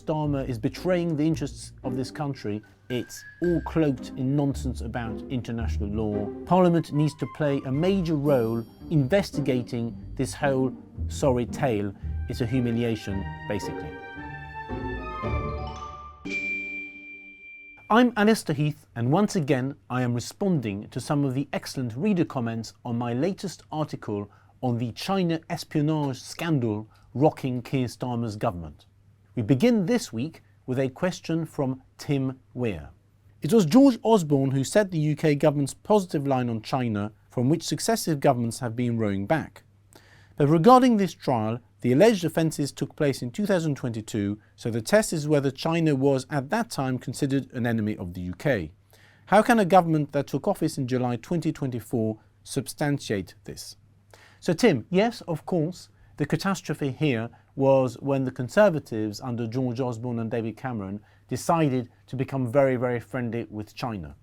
Starmer is betraying the interests of this country, it's all cloaked in nonsense about international law. Parliament needs to play a major role investigating this whole sorry tale. It's a humiliation, basically. I'm Allister Heath, and once again I am responding to some of the excellent reader comments on my latest article on the China espionage scandal rocking Keir Starmer's government. We begin this week with a question from Tim Weir. It was George Osborne who set the UK government's positive line on China, from which successive governments have been rowing back. But regarding this trial, the alleged offences took place in 2022, so the test is whether China was at that time considered an enemy of the UK. How can a government that took office in July 2024 substantiate this? So Tim, yes, of course, the catastrophe here was when the Conservatives under George Osborne and David Cameron decided to become very, very friendly with China.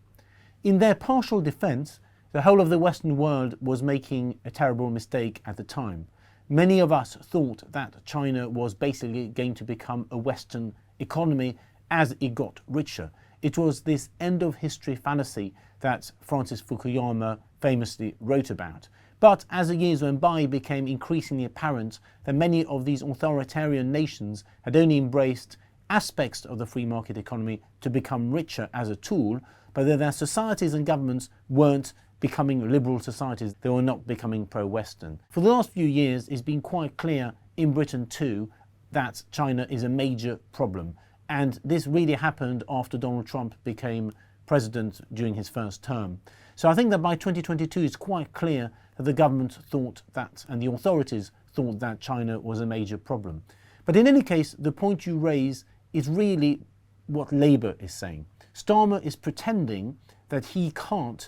In their partial defence, the whole of the Western world was making a terrible mistake at the time. Many of us thought that China was basically going to become a Western economy as it got richer. It was this end of history fallacy that Francis Fukuyama famously wrote about. But as the years went by, it became increasingly apparent that many of these authoritarian nations had only embraced aspects of the free market economy to become richer as a tool, but that their societies and governments weren't becoming liberal societies, they were not becoming pro-Western. For the last few years, it's been quite clear in Britain too that China is a major problem. And this really happened after Donald Trump became president during his first term. So I think that by 2022, it's quite clear that the government thought that, and the authorities thought that China was a major problem. But in any case, the point you raise is really what Labour is saying. Starmer is pretending that he can't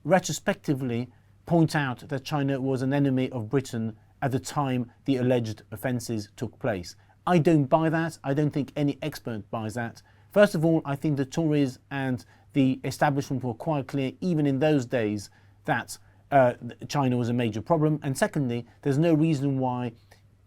retrospectively point out that China was an enemy of Britain at the time the alleged offences took place. I don't buy that. I don't think any expert buys that. First of all, I think the Tories and the establishment were quite clear, even in those days, that China was a major problem. And secondly, there's no reason why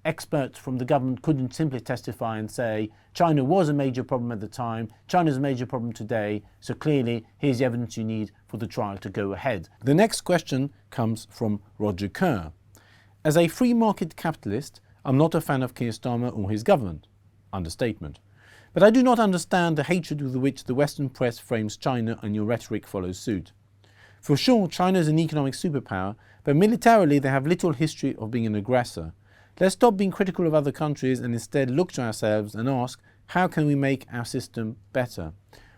experts from the government couldn't simply testify and say China was a major problem at the time, China's a major problem today, so clearly here's the evidence you need for the trial to go ahead. The next question comes from Roger Kerr. As a free market capitalist, I'm not a fan of Keir Starmer or his government. Understatement. But I do not understand the hatred with which the Western press frames China, and your rhetoric follows suit. For sure, China is an economic superpower, but militarily they have little history of being an aggressor. Let's stop being critical of other countries and instead look to ourselves and ask, how can we make our system better?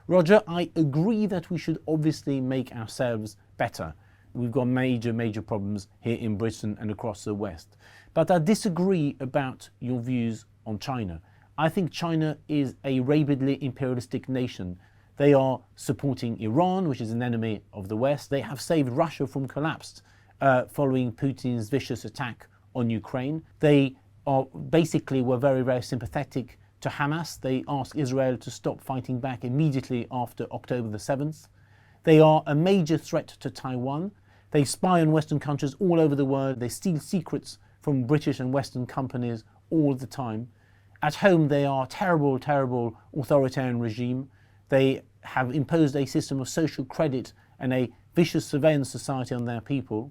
Roger, I agree that we should obviously make ourselves better. We've got major problems here in Britain and across the West. But I disagree about your views on China. I think China is a rabidly imperialistic nation. They are supporting Iran, which is an enemy of the West. They have saved Russia from collapse following Putin's vicious attack on Ukraine. They are basically were very sympathetic to Hamas. They asked Israel to stop fighting back immediately after October the 7th. They are a major threat to Taiwan. They spy on Western countries all over the world. They steal secrets from British and Western companies all the time. At home, they are terrible authoritarian regime. They have imposed a system of social credit and a vicious surveillance society on their people.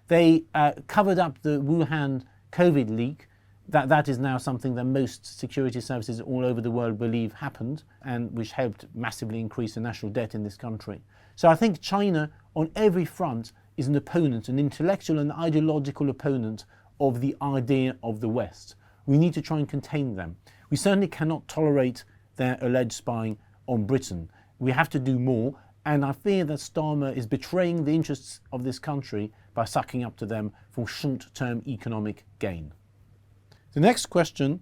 They covered up the Wuhan COVID leak. That is now something that most security services all over the world believe happened, and which helped massively increase the national debt in this country. So I think China, on every front, is an opponent, an intellectual and ideological opponent of the idea of the West. We need to try and contain them. We certainly cannot tolerate their alleged spying on Britain. We have to do more, and I fear that Starmer is betraying the interests of this country by sucking up to them for short-term economic gain. The next question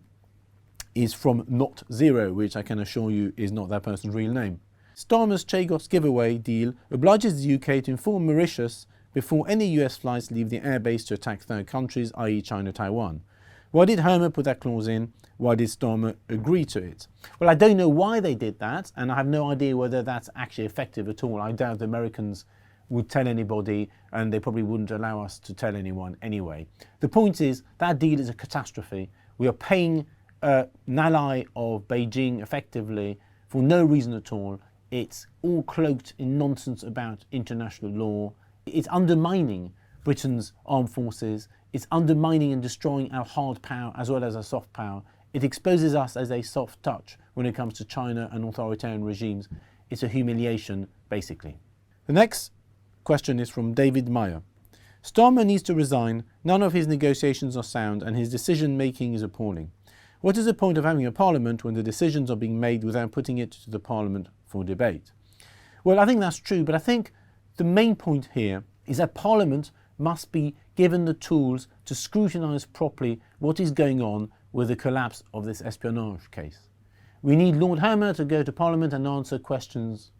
is from Not Zero, which I can assure you is not that person's real name. Starmer's Chagos giveaway deal obliges the UK to inform Mauritius before any US flights leave the airbase to attack third countries, i.e. China, Taiwan. Why did Herman put that clause in? Why did Starmer agree to it? Well, I don't know why they did that, and I have no idea whether that's actually effective at all. I doubt the Americans would tell anybody, and they probably wouldn't allow us to tell anyone anyway. The point is, that deal is a catastrophe. We are paying an ally of Beijing effectively for no reason at all. It's all cloaked in nonsense about international law. It's undermining Britain's armed forces. It's undermining and destroying our hard power as well as our soft power. It exposes us as a soft touch when it comes to China and authoritarian regimes. It's a humiliation, basically. The next question is from David Meyer. Starmer needs to resign. None of his negotiations are sound and his decision-making is appalling. What is the point of having a parliament when the decisions are being made without putting it to the parliament for debate? Well, I think that's true, but I think the main point here is that parliament must be given the tools to scrutinise properly what is going on with the collapse of this espionage case. We need Lord Hammer to go to Parliament and answer questions.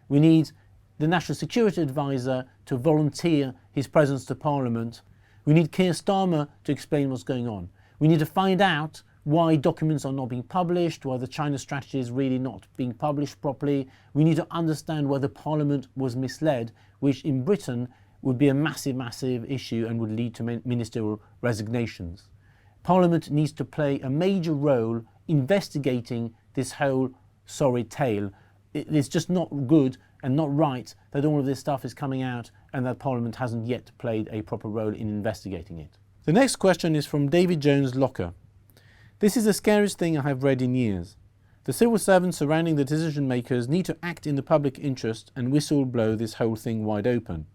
We need the National Security Advisor to volunteer his presence to Parliament. We need Keir Starmer to explain what's going on. We need to find out why documents are not being published, why the China strategy is really not being published properly. We need to understand whether Parliament was misled, which in Britain would be a massive, massive issue and would lead to ministerial resignations. Parliament needs to play a major role investigating this whole sorry tale. It's just not good and not right that all of this stuff is coming out and that Parliament hasn't yet played a proper role in investigating it. The next question is from David Jones Locker. This is the scariest thing I have read in years. The civil servants surrounding the decision makers need to act in the public interest and whistle blow this whole thing wide open.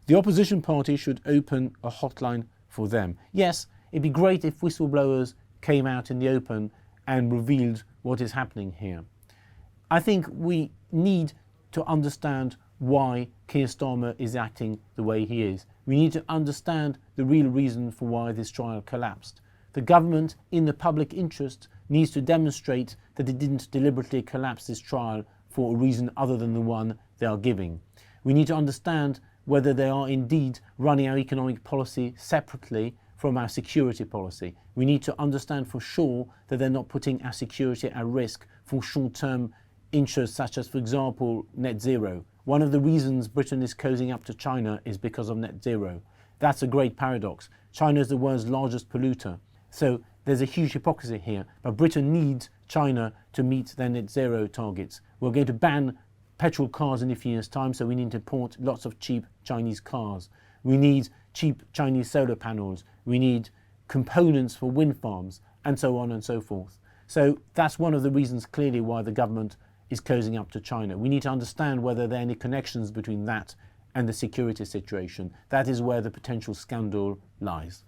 The opposition party should open a hotline for them. Yes, it'd be great if whistleblowers came out in the open and revealed what is happening here. I think we need to understand why Keir Starmer is acting the way he is. We need to understand the real reason for why this trial collapsed. The government, in the public interest, needs to demonstrate that it didn't deliberately collapse this trial for a reason other than the one they are giving. We need to understand whether they are indeed running our economic policy separately from our security policy. We need to understand for sure that they're not putting our security at risk for short-term interests such as, for example, net zero. One of the reasons Britain is cozying up to China is because of net zero. That's a great paradox. China is the world's largest polluter. So there's a huge hypocrisy here, but Britain needs China to meet their net zero targets. We're going to ban petrol cars in a few years' time, so we need to import lots of cheap Chinese cars. We need cheap Chinese solar panels. We need components for wind farms, and so on and so forth. So that's one of the reasons clearly why the government is cozying up to China. We need to understand whether there are any connections between that and the security situation. That is where the potential scandal lies.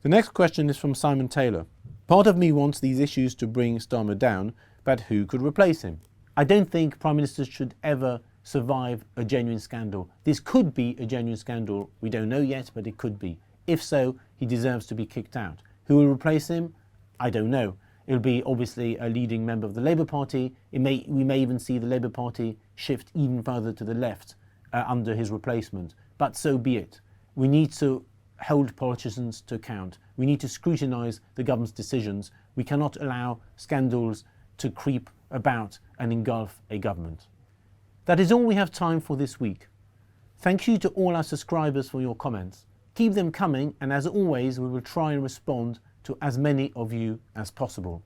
The next question is from Simon Taylor. Part of me wants these issues to bring Starmer down, but who could replace him? I don't think Prime Ministers should ever survive a genuine scandal. This could be a genuine scandal. We don't know yet, but it could be. If so, he deserves to be kicked out. Who will replace him? I don't know. It'll be obviously a leading member of the Labour Party. We may even see the Labour Party shift even further to the left under his replacement. But so be it. We need to hold politicians to account. We need to scrutinise the government's decisions. We cannot allow scandals to creep about and engulf a government. That is all we have time for this week. Thank you to all our subscribers for your comments. Keep them coming, and as always, we will try and respond to as many of you as possible.